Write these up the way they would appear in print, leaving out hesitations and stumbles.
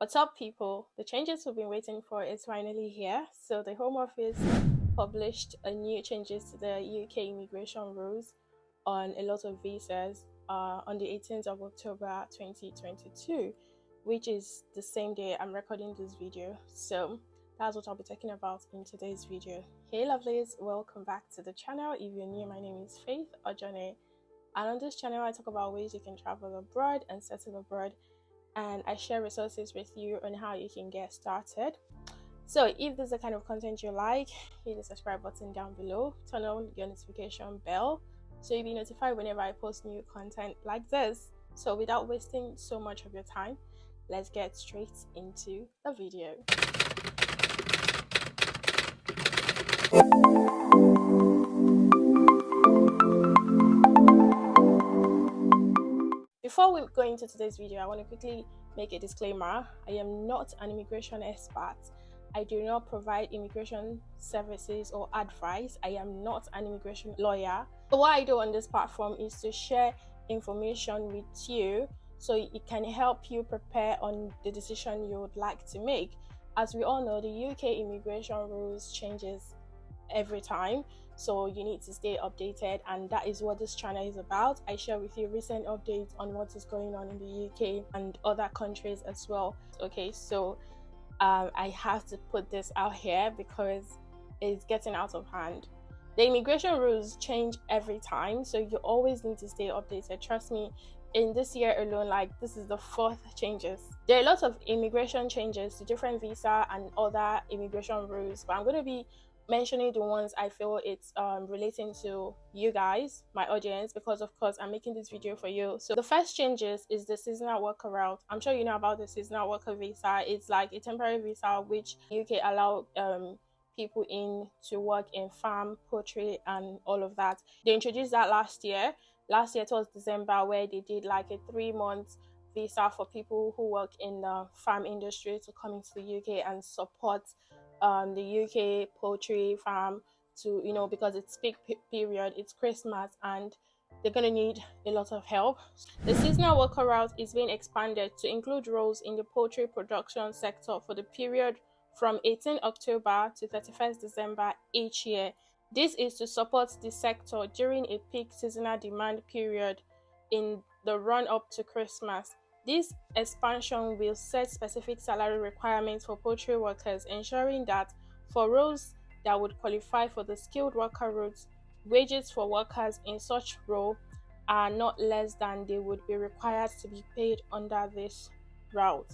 What's up, people? The changes we've been waiting for is finally here. So the Home Office published a new changes to the UK immigration rules on a lot of visas on the 18th of October 2022, which is the same day I'm recording this video. So that's what I'll be talking about in today's video. Hey lovelies, welcome back to the channel. If you're new, my name is Faith Ojone, and on this channel I talk about ways you can travel abroad and settle abroad, and I share resources with you on how you can get started. So if this is the kind of content you like, hit the subscribe button down below, turn on your notification bell so you'll be notified whenever I post new content like this. So without wasting so much of your time, let's get straight into the video. Before we go into today's video, I want to quickly make a disclaimer. I am not an immigration expert. I do not provide immigration services or advice. I am not an immigration lawyer. So what I do on this platform is to share information with you so it can help you prepare on the decision you would like to make. As we all know, the UK immigration rules changes every time, so you need to stay updated, and that is what this channel is about. I share with you recent updates on what is going on in the UK and other countries as well. Okay, so I have to put this out here because it's getting out of hand. The immigration rules change every time, so you always need to stay updated. Trust me, in this year alone, like, this is the 4th changes. There are a lot of immigration changes to different visa and other immigration rules, but I'm going to be mentioning the ones I feel it's relating to you guys, my audience, because of course I'm making this video for you. So the first changes is the seasonal worker route. I'm sure you know about the seasonal worker visa. It's like a temporary visa which UK allow people in to work in farm, poultry and all of that. They introduced that last year towards December, where they did like a 3-month visa for people who work in the farm industry to come into the UK and support the UK poultry farm, to, you know, because it's peak period, it's Christmas, and they're going to need a lot of help. The seasonal worker route is being expanded to include roles in the poultry production sector for the period from 18 October to 31st December each year. This is to support the sector during a peak seasonal demand period in the run-up to Christmas. This expansion will set specific salary requirements for poultry workers, ensuring that for roles that would qualify for the skilled worker route, wages for workers in such role are not less than they would be required to be paid under this route.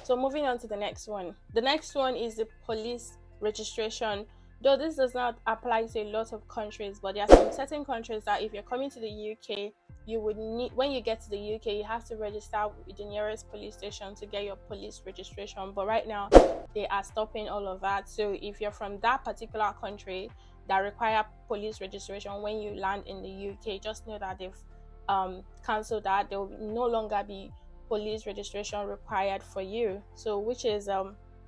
So moving on to the next one. The next one is the police registration. Though this does not apply to a lot of countries, but there are some certain countries that if you're coming to the UK, you would need, when you get to the UK, you have to register with the nearest police station to get your police registration. But right now they are stopping all of that. So if you're from that particular country that require police registration when you land in the UK, just know that they've cancelled that. There will no longer be police registration required for you. So which is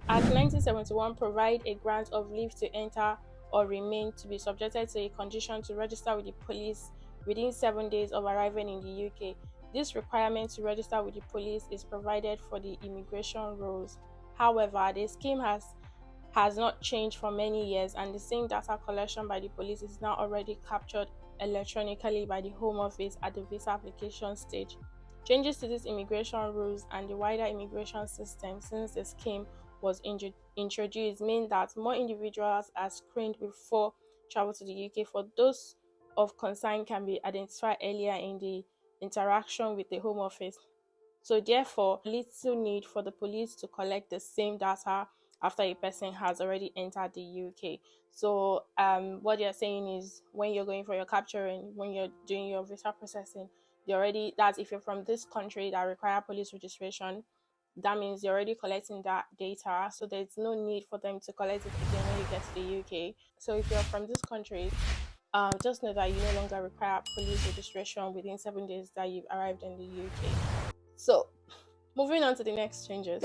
Act 1971 provide a grant of leave to enter or remain to be subjected to a condition to register with the police within 7 days of arriving in the UK. This requirement to register with the police is provided for the immigration rules. However, the scheme has not changed for many years, and the same data collection by the police is now already captured electronically by the Home Office at the visa application stage. Changes to these immigration rules and the wider immigration system since the scheme was introduced mean that more individuals are screened before travel to the UK. For those of concern can be identified earlier in the interaction with the Home Office. So therefore, little need for the police to collect the same data after a person has already entered the UK. So what they're saying is, when you're going for your capturing, when you're doing your visa processing, that's if you're from this country that require police registration, that means you're already collecting that data, so there's no need for them to collect it again when you get to the UK. So if you're from this country, just know that you no longer require police registration within 7 days that you've arrived in the UK. So moving on to the next changes.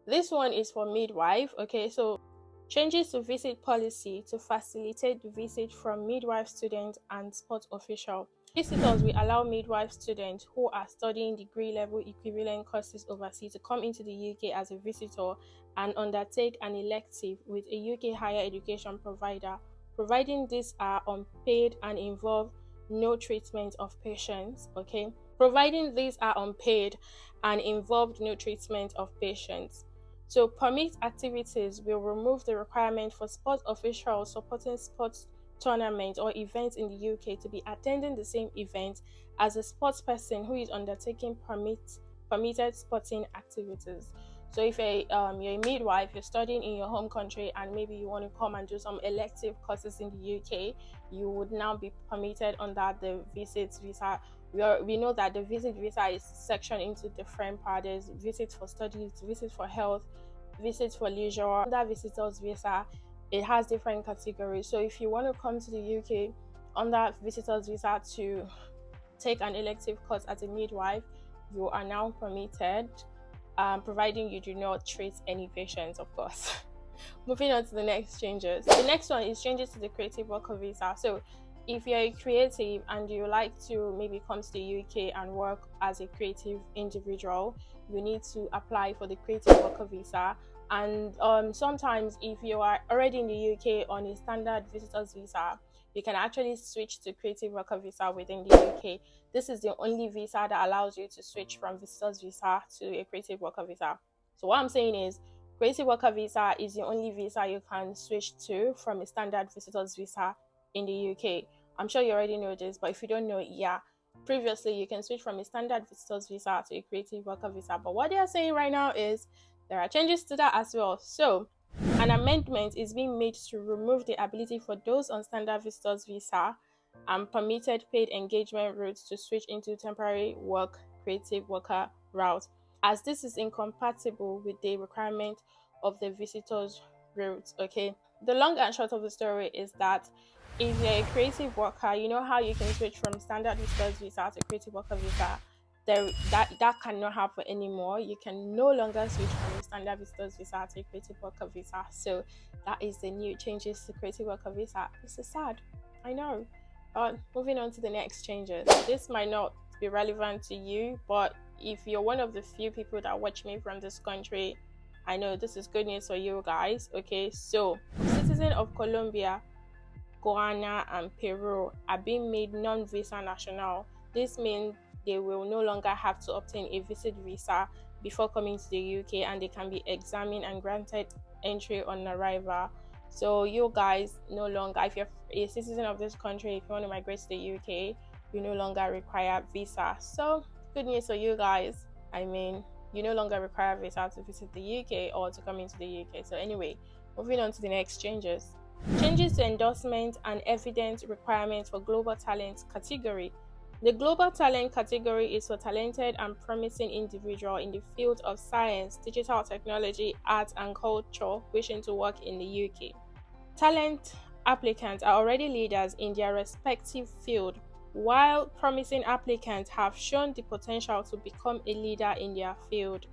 This one is for midwife. Okay, so changes to visit policy to facilitate the visit from midwife, student and sport official. Visitors will allow midwife students who are studying degree level equivalent courses overseas to come into the UK as a visitor and undertake an elective with a UK higher education provider, providing these are unpaid and involve no treatment of patients. Okay, providing these are unpaid and involved no treatment of patients. So, permit activities will remove the requirement for sport officials supporting sports tournament or events in the UK to be attending the same event as a sports person who is undertaking permitted sporting activities. So if you're a midwife, you're studying in your home country, and maybe you want to come and do some elective courses in the UK, you would now be permitted under the visit visa. We know that the visit visa is sectioned into different parts: visit for studies, visit for health, visit for leisure. Under visitors visa, it has different categories. So if you want to come to the UK under visitors visa to take an elective course as a midwife, you are now permitted, providing you do not treat any patients, of course. Moving on to the next changes. The next one is changes to the creative worker visa. So if you're a creative and you like to maybe come to the UK and work as a creative individual, you need to apply for the creative worker visa. And sometimes if you are already in the UK on a standard visitors visa, you can actually switch to creative worker visa within the UK. This is the only visa that allows you to switch from visitors visa to a creative worker visa. So what I'm saying is, creative worker visa is the only visa you can switch to from a standard visitors visa in the UK. I'm sure you already know this, but if you don't know it, yeah. Previously, you can switch from a standard visitors visa to a creative worker visa. But what they are saying right now is there are changes to that as well. So an amendment is being made to remove the ability for those on standard visitors visa and permitted paid engagement routes to switch into temporary work creative worker route, as this is incompatible with the requirement of the visitors route. Okay, the long and short of the story is that if you're a creative worker, you know how you can switch from standard visitors visa to creative worker visa. That cannot happen anymore. You can no longer switch from a standard visitors visa to a creative worker visa. So that is the new changes to creative worker visa. This is sad, I know. But moving on to the next changes. This might not be relevant to you, but if you're one of the few people that watch me from this country, I know this is good news for you guys. Okay, so citizens of Colombia, Guyana, and Peru are being made non-visa national. This means they will no longer have to obtain a visit visa before coming to the UK, and they can be examined and granted entry on arrival. So you guys no longer, if you're a citizen of this country, if you want to migrate to the UK, you no longer require visa. So good news for you guys. I mean, you no longer require visa to visit the UK or to come into the UK. So anyway, moving on to the next changes. Changes to endorsement and evidence requirements for global talent category. The global talent category is for talented and promising individuals in the field of science, digital technology, arts, and culture wishing to work in the UK. Talent applicants are already leaders in their respective field, while promising applicants have shown the potential to become a leader in their field.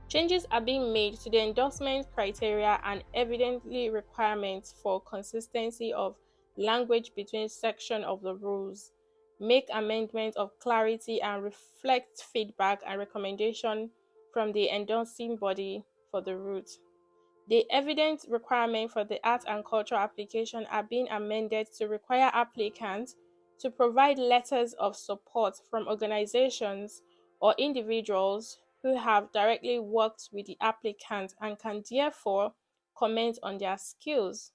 Changes are being made to the endorsement criteria and evidently requirements for consistency of language between sections of the rules, make amendments of clarity and reflect feedback and recommendation from the endorsing body for the route. The evidence requirement for the art and culture application are being amended to require applicants to provide letters of support from organizations or individuals who have directly worked with the applicant and can therefore comment on their skills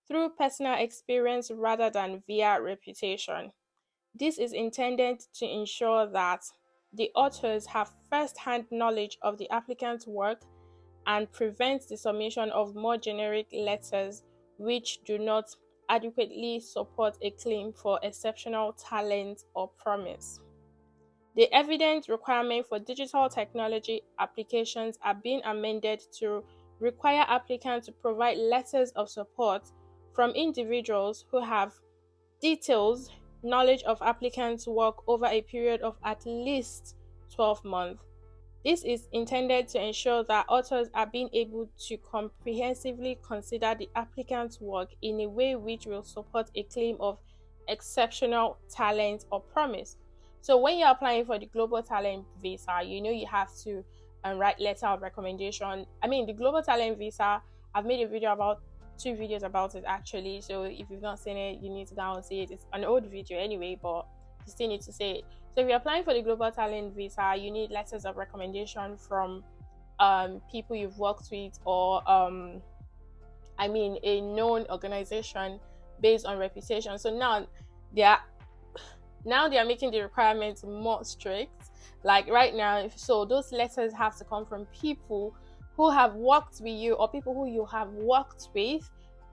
through personal experience rather than via reputation. This is intended to ensure that the authors have first-hand knowledge of the applicant's work and prevents the submission of more generic letters which do not adequately support a claim for exceptional talent or promise. The evidence requirement for digital technology applications are being amended to require applicants to provide letters of support from individuals who have detailed knowledge of applicants' work over a period of at least 12 months. This is intended to ensure that authors are being able to comprehensively consider the applicant's work in a way which will support a claim of exceptional talent or promise. So when you're applying for the global talent visa, you have to write letter of recommendation. I mean, the global talent visa, I've made a video about 2 videos about it actually. So if you've not seen it, you need to go and see it. It's an old video anyway, but you still need to see it. So if you're applying for the global talent visa, you need letters of recommendation from people you've worked with, or a known organization based on reputation. So now they are making the requirements more strict. Like right now, so those letters have to come from people who have worked with you, or people who you have worked with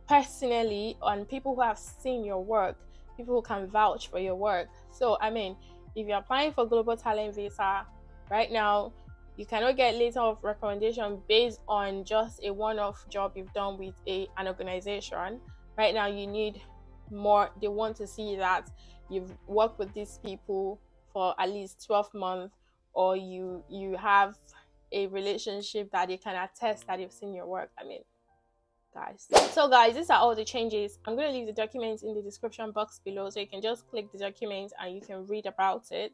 personally, and people who have seen your work, people who can vouch for your work. So if you're applying for global talent visa right now, you cannot get letter of recommendation based on just a one-off job you've done with an organization. Right now you need more. They want to see that you've worked with these people for at least 12 months, or you have a relationship that they can attest that they've seen your work. Guys, these are all the changes. I'm going to leave the documents in the description box below, so you can just click the documents and you can read about it.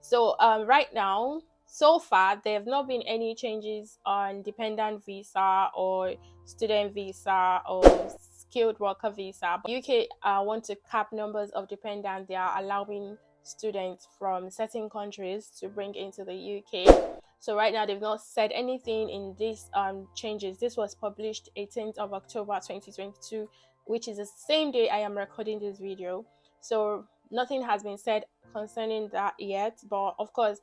So right now, so far there have not been any changes on dependent visa or student visa or skilled worker visa. But UK want to cap numbers of dependents they are allowing students from certain countries to bring into the UK. So right now they've not said anything in these changes. This was published 18th of October 2022, which is the same day I am recording this video. So nothing has been said concerning that yet, but of course,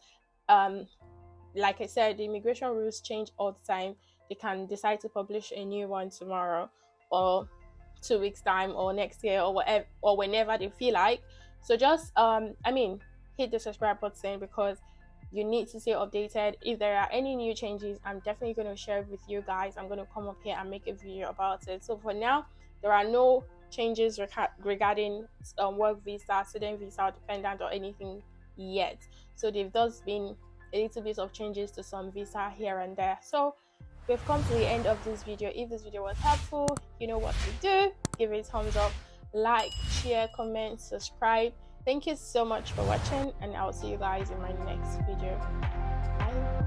like I said, the immigration rules change all the time. They can decide to publish a new one tomorrow, or 2 weeks time, or next year, or whatever, or whenever they feel like. So just hit the subscribe button, because you need to stay updated. If there are any new changes, I'm definitely going to share it with you guys. I'm going to come up here and make a video about it. So for now, there are no changes regarding work visa, student visa, dependent, or anything yet. So there's just been a little bit of changes to some visa here and there. So we've come to the end of this video. If this video was helpful, you know what to do. Give it a thumbs up, like, share, comment, subscribe. Thank you so much for watching, and I'll see you guys in my next video. Bye.